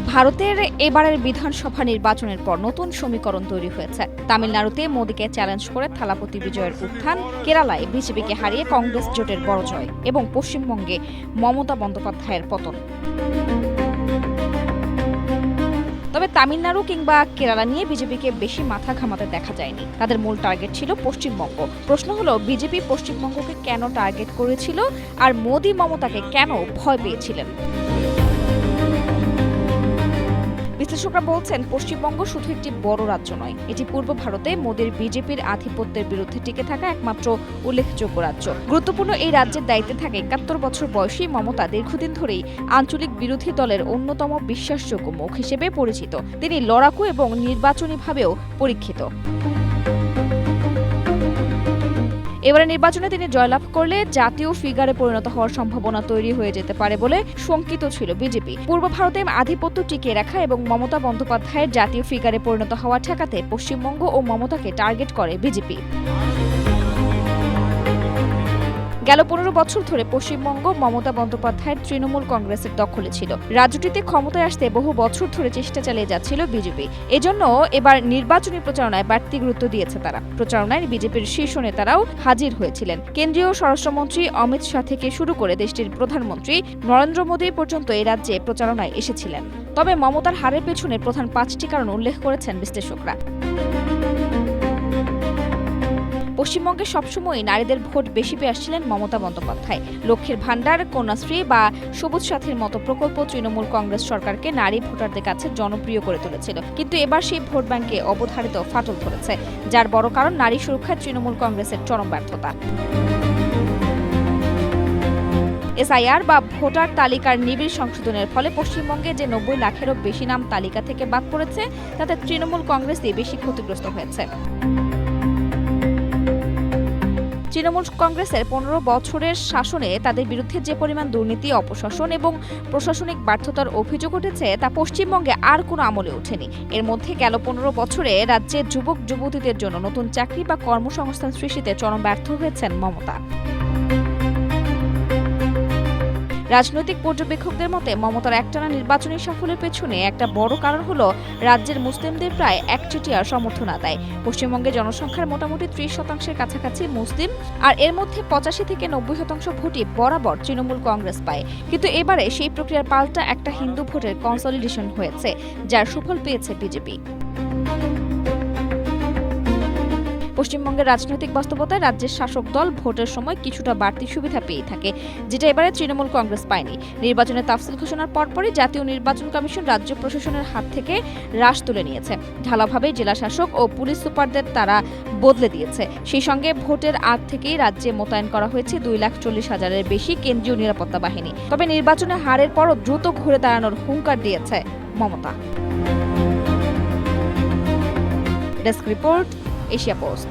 ভারতের এবারের বিধানসভা নির্বাচনের পর নতুন সমীকরণ তৈরি হয়েছে। তামিলনাড়ুতে মোদীকে চ্যালেঞ্জ করে থালাপতি বিজয়ের উত্থান, কেরালায় বিজেপিকে হারিয়ে কংগ্রেস জোটের বড় জয় এবং পশ্চিমবঙ্গে মমতা বন্দ্যোপাধ্যায়ের পতন। তবে তামিলনাড়ু কিংবা কেরালা নিয়ে বিজেপিকে বেশি মাথা ঘামাতে দেখা যায়নি। তাদের মূল টার্গেট ছিল পশ্চিমবঙ্গ। প্রশ্ন হলো, বিজেপি পশ্চিমবঙ্গকে কেন টার্গেট করেছিল আর মোদী মমতাকে কেন ভয় পেয়েছিলেন? বিশ্লেষকরা বলছেন, পশ্চিমবঙ্গ শুধু একটি বড় রাজ্য নয়, এটি পূর্ব ভারতে মোদীর বিজেপির আধিপত্যের বিরুদ্ধে টিকে থাকা একমাত্র উল্লেখযোগ্য রাজ্য। গুরুত্বপূর্ণ এই রাজ্যের দায়িত্বে থাকে ৭১ বছর বয়সী মমতা দীর্ঘদিন ধরেই আঞ্চলিক বিরোধী দলের অন্যতম বিশ্বাসযোগ্য মুখ হিসেবে পরিচিত। তিনি লড়াকু এবং নির্বাচনীভাবেও পরীক্ষিত। এবারে নির্বাচনে তিনি জয়লাভ করলে জাতীয় ফিগারে পরিণত হওয়ার সম্ভাবনা তৈরি হয়ে যেতে পারে বলে শঙ্কিত ছিল বিজেপি। পূর্ব ভারতে আধিপত্য টিকিয়ে রাখা এবং মমতা বন্দ্যোপাধ্যায়ের জাতীয় ফিগারে পরিণত হওয়া ঠেকাতে পশ্চিমবঙ্গ ও মমতাকে টার্গেট করে বিজেপি। গেল ১৫ বছর ধরে পশ্চিমবঙ্গ মমতা বন্দ্যোপাধ্যায়ের তৃণমূল কংগ্রেসের দখলে ছিল। রাজ্যটিতে ক্ষমতায় আসতে বহু বছর ধরে চেষ্টা চালিয়ে যাচ্ছিল বিজেপি। এজন্য এবার নির্বাচনী প্রচারণায় বাড়তি গুরুত্ব দিয়েছে তারা। প্রচারণায় বিজেপির শীর্ষ নেতারাও হাজির হয়েছিলেন। কেন্দ্রীয় স্বরাষ্ট্রমন্ত্রী অমিত শাহ থেকে শুরু করে দেশটির প্রধানমন্ত্রী নরেন্দ্র মোদী পর্যন্ত এই রাজ্যে প্রচারণায় এসেছিলেন। তবে মমতার হারের পেছনে প্রধান ৫টি কারণ উল্লেখ করেছেন বিশ্লেষকরা। পশ্চিমবঙ্গে সবসময় নারীদের ভোট বেশি পেয়ে আসছিলেন মমতা বন্দ্যোপাধ্যায়। লক্ষ্মীর ভাণ্ডার, কন্যাশ্রী বা সবুজ সাথীর মতো প্রকল্প তৃণমূল কংগ্রেস সরকারকে নারী ভোটারদের কাছে জনপ্রিয় করে তুলেছিল। কিন্তু এবার সেই ভোট ব্যাংকে অবধারিত ফাটল ধরেছে, যার বড় কারণ নারী সুরক্ষায় তৃণমূল কংগ্রেসের চরম ব্যর্থতা। এসআইআর বা ভোটার তালিকার নিবিড় সংশোধনের ফলে পশ্চিমবঙ্গে যে ৯০ লাখেরও বেশি নাম তালিকা থেকে বাদ পড়েছে, তাতে তৃণমূল কংগ্রেসই বেশি ক্ষতিগ্রস্ত হয়েছে। তৃণমূল কংগ্রেসের ১৫ বছরের শাসনে তাদের বিরুদ্ধে যে পরিমাণ দুর্নীতি, অপশাসন এবং প্রশাসনিক ব্যর্থতার অভিযোগ উঠেছে, তা পশ্চিমবঙ্গে আর কোনো আমলে ওঠেনি। এর মধ্যে গেল ১৫ বছরে রাজ্যের যুবক যুবতীদের জন্য নতুন চাকরি বা কর্মসংস্থান সৃষ্টিতে চরম ব্যর্থ হয়েছেন মমতা। রাজনৈতিক পর্যবেক্ষকদের মতে মমতার একটানা নির্বাচনী সাফল্যের পেছনে একটা বড় কারণ হলো রাজ্যের মুসলিমদের প্রায় একচেটিয়া সমর্থন আদায়। পশ্চিমবঙ্গে জনসংখ্যার মোটামুটি ৩০% কাছাকাছি মুসলিম, আর এর মধ্যে ৮৫ থেকে ৯০% ভোটই বরাবর তৃণমূল কংগ্রেস পায়। কিন্তু এবারে সেই প্রক্রিয়ার পাল্টা একটা হিন্দু ভোটের কনসলিডেশন হয়েছে, যার সুফল পেয়েছে বিজেপি। পশ্চিমবঙ্গের রাজনৈতিক বাস্তবতায় রাজ্যের শাসক দল ভোটের সময় কিছুটা বাড়তি সুবিধা পেয়ে থাকে, যেটা এবারে তৃণমূল কংগ্রেস পায়নি। নির্বাচনের তাফসিল ঘোষণার পরপরই জাতীয় নির্বাচন কমিশন রাজ্য প্রশাসনের হাত থেকে রাশ তুলে নিয়েছে। ঢালাভাবে জেলা শাসক ও পুলিশ সুপারদের তারা বদলে দিয়েছে। সেই সঙ্গে ভোটের আগ থেকেই রাজ্যে মোতায়েন করা হয়েছে ২,৪০,০০০-এর বেশি কেন্দ্রীয় নিরাপত্তা বাহিনী। তবে নির্বাচনে হারের পরও দ্রুত ঘুরে দাঁড়ানোর হুঙ্কার দিয়েছে Mamata. Desk report, Asia post.